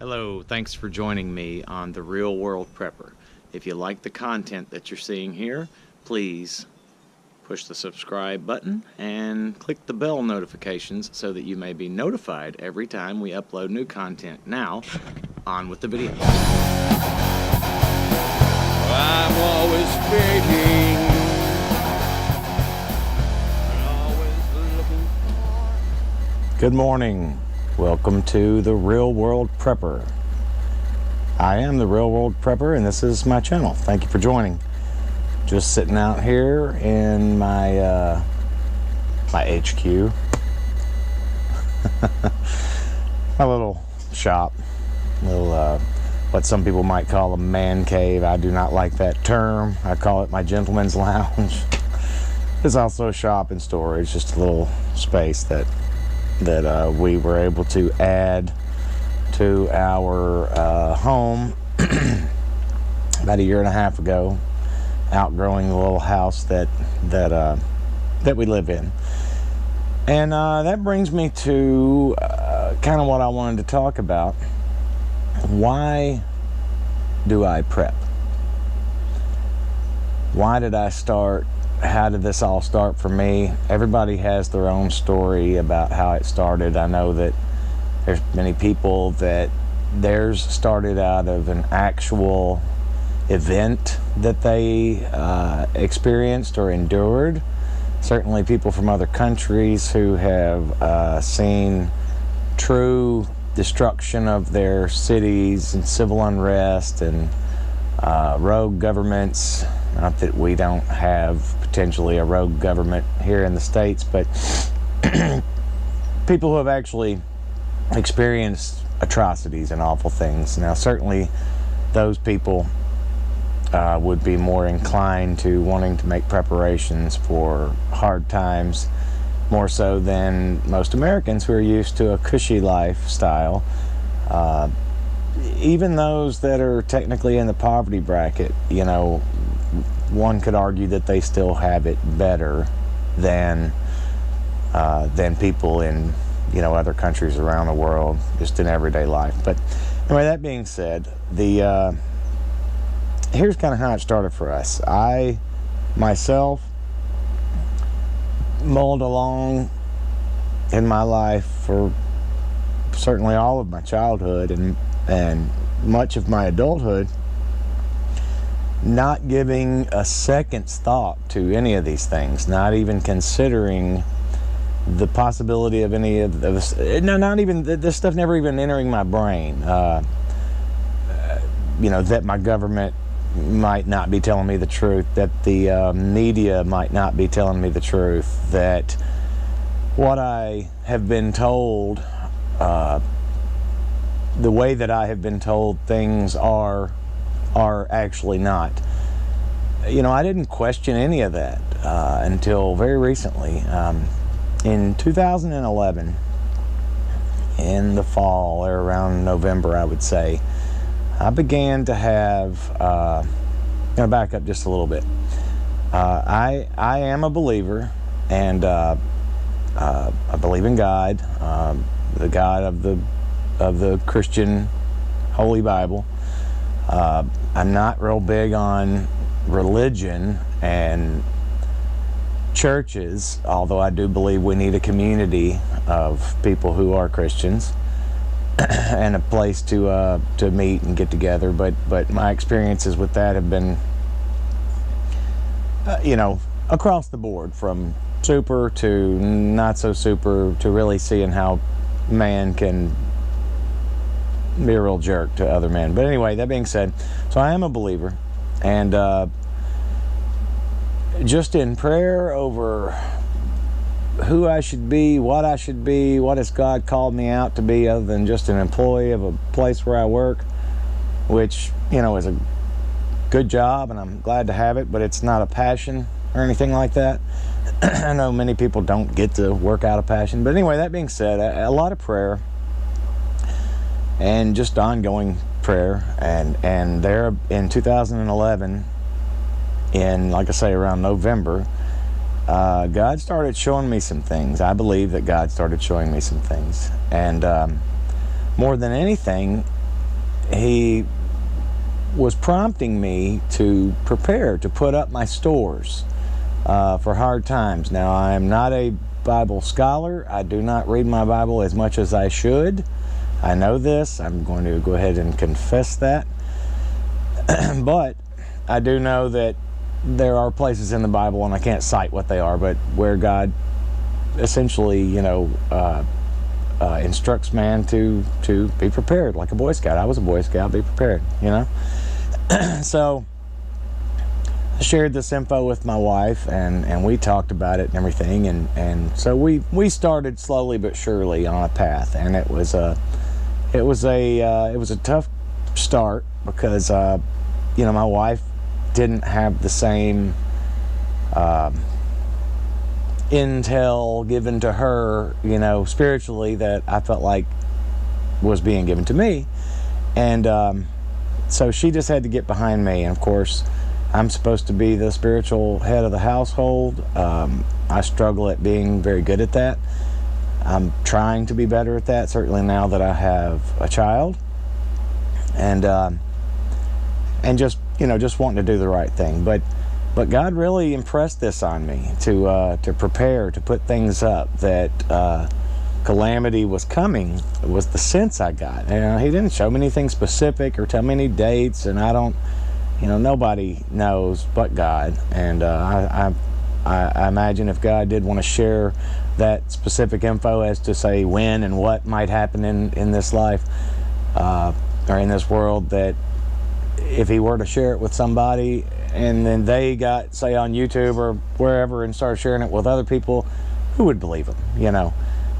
Hello, thanks for joining me on The Real World Prepper. If you like the content that you're seeing here, please push the subscribe button and click the bell notifications so that you may be notified every time we upload new content. Now, on with the video. I'm always fading. Good morning. Welcome to The Real World Prepper. I am The Real World Prepper, and this is my channel. Thank you for joining. Just sitting out here in my my HQ, my little shop, little what some people might call a man cave. I do not like that term. I call it my gentleman's lounge. It's also a shop and storage, just a little space that we were able to add to our home about a year and a half ago, outgrowing the little house that we live in. And that brings me to kind of what I wanted to talk about. Why do I prep? Why did I start? How did this all start for me? Everybody has their own story about how it started. I know that there's many people that theirs started out of an actual event that they experienced or endured. Certainly people from other countries who have seen true destruction of their cities and civil unrest and rogue governments. Not that we don't have potentially a rogue government here in the States, but people who have actually experienced atrocities and awful things. Now, certainly those people would be more inclined to wanting to make preparations for hard times, more so than most Americans who are used to a cushy lifestyle. Even those that are technically in the poverty bracket, you know, one could argue that they still have it better than people in, you know, other countries around the world, just in everyday life. But anyway, that being said, here's kind of how it started for us. I myself mulled along in my life for certainly all of my childhood and much of my adulthood, not giving a second's thought to any of these things, not even considering the possibility of any of this. No, not even this stuff never even entering my brain. You know, that my government might not be telling me the truth, that the media might not be telling me the truth, that what I have been told, the way that I have been told things are actually not. You know, I didn't question any of that until very recently. In 2011, in the fall, or around November, I would say, I began to have, I'm going to back up just a little bit. I am a believer, and I believe in God, the God of the Christian Holy Bible. I'm not real big on religion and churches, although I do believe we need a community of people who are Christians and a place to meet and get together. But my experiences with that have been, you know, across the board, from super to not so super, to really seeing how man can be a real jerk to other men. But anyway, that being said, so I am a believer, and just in prayer over who I should be, what has God called me out to be, other than just an employee of a place where I work, which, you know, is a good job and I'm glad to have it, but it's not a passion or anything like that. I know many people don't get to work out a passion, but anyway, that being said, a lot of prayer and just ongoing prayer, and there in 2011, in, like I say, around November, God started showing me some things. I believe that God started showing me some things, and more than anything, he was prompting me to prepare, to put up my stores for hard times. Now, I am not a Bible scholar. I do not read my Bible as much as I should. I know this. I'm going to go ahead and confess that. But I do know that there are places in the Bible, and I can't cite what they are, but where God essentially, instructs man to be prepared, like a Boy Scout. I was a Boy Scout. Be prepared, So I shared this info with my wife, and we talked about it and everything, and so we started slowly but surely on a path, and it was a tough start because my wife didn't have the same intel given to her, spiritually, that I felt like was being given to me. And so she just had to get behind me. And of course, I'm supposed to be the spiritual head of the household. I struggle at being very good at that. I'm trying to be better at that, certainly now that I have a child. And just wanting to do the right thing. But God really impressed this on me to prepare, to put things up, that calamity was coming. It was the sense I got. He didn't show me anything specific or tell me any dates, and I don't, nobody knows but God. And I imagine if God did want to share that specific info as to say when and what might happen in this life or in this world, that if he were to share it with somebody and then they got, say, on YouTube or wherever and started sharing it with other people, who would believe him,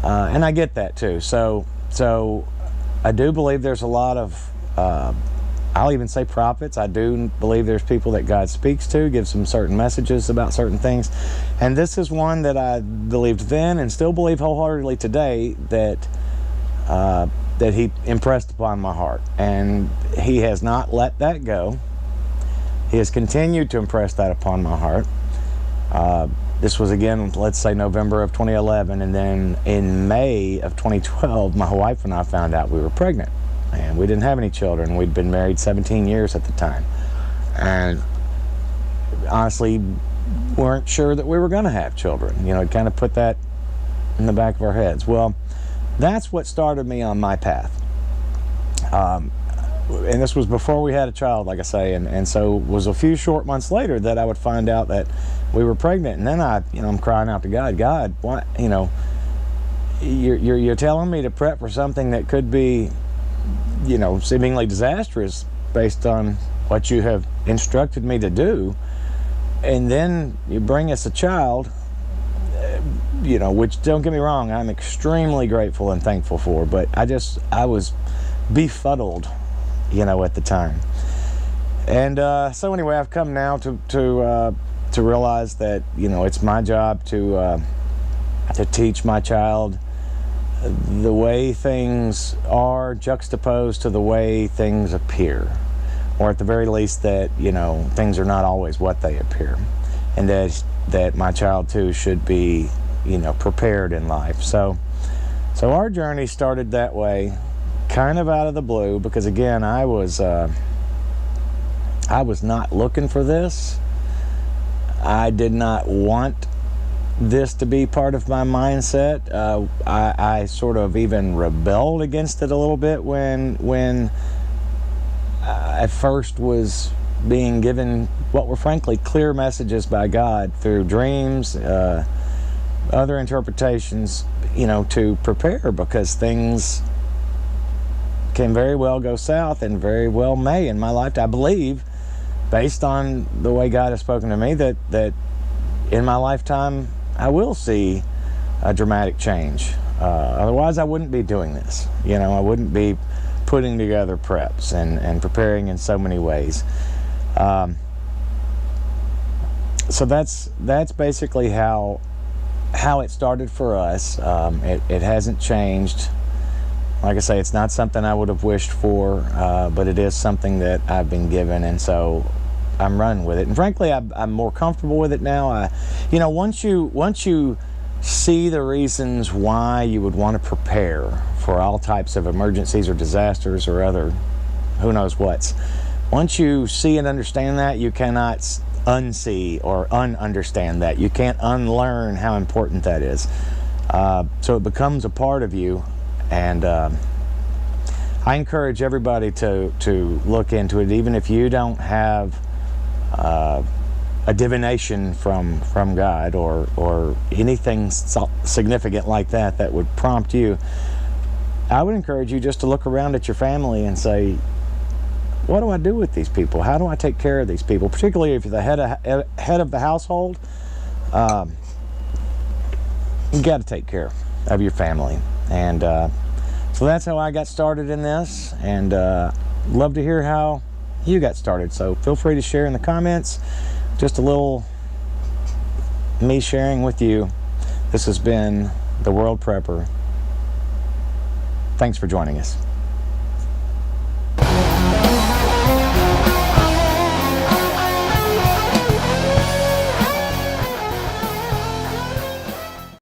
and I get that too. So I do believe there's a lot of I'll even say prophets. I do believe there's people that God speaks to, gives them certain messages about certain things, and this is one that I believed then and still believe wholeheartedly today, that he impressed upon my heart, and he has not let that go. He has continued to impress that upon my heart. This was, again, let's say November of 2011, and then in May of 2012, my wife and I found out we were pregnant, and we didn't have any children. We'd been married 17 years at the time, and honestly weren't sure that we were going to have children. It kind of put that in the back of our heads. Well, that's what started me on my path. And this was before we had a child, like I say, and so it was a few short months later that I would find out that we were pregnant. And then I'm crying out to God, what, you're telling me to prep for something that could be, seemingly disastrous based on what you have instructed me to do, and then you bring us a child, which, don't get me wrong, I'm extremely grateful and thankful for, but I was befuddled, at the time. And so anyway, I've come now to realize that, it's my job to teach my child the way things are juxtaposed to the way things appear, or at the very least that, things are not always what they appear, and that my child too should be, prepared in life. So our journey started that way, kind of out of the blue, because again, I was not looking for this. I did not want this to be part of my mindset. I sort of even rebelled against it a little bit when I first was being given what were frankly clear messages by God through dreams, other interpretations, to prepare, because things can very well go south, and very well may in my life. I believe, based on the way God has spoken to me, that in my lifetime I will see a dramatic change. Otherwise I wouldn't be doing this. I wouldn't be putting together preps and preparing in so many ways. So that's basically how it started for us. It hasn't changed. Like I say, it's not something I would have wished for, but it is something that I've been given, and so I'm running with it. And frankly, I'm more comfortable with it now. Once you see the reasons why you would want to prepare for all types of emergencies or disasters or other who knows what's. Once you see and understand that, you cannot unsee or ununderstand that. You can't unlearn how important that is. So it becomes a part of you, and I encourage everybody to look into it, even if you don't have a divination from God or anything significant like that would prompt you. I would encourage you just to look around at your family and say, what do I do with these people? How do I take care of these people? Particularly if you're the head of the household, you got to take care of your family. And so that's how I got started in this, and love to hear how you got started. So feel free to share in the comments. Just a little me sharing with you. This has been The World Prepper. Thanks for joining us.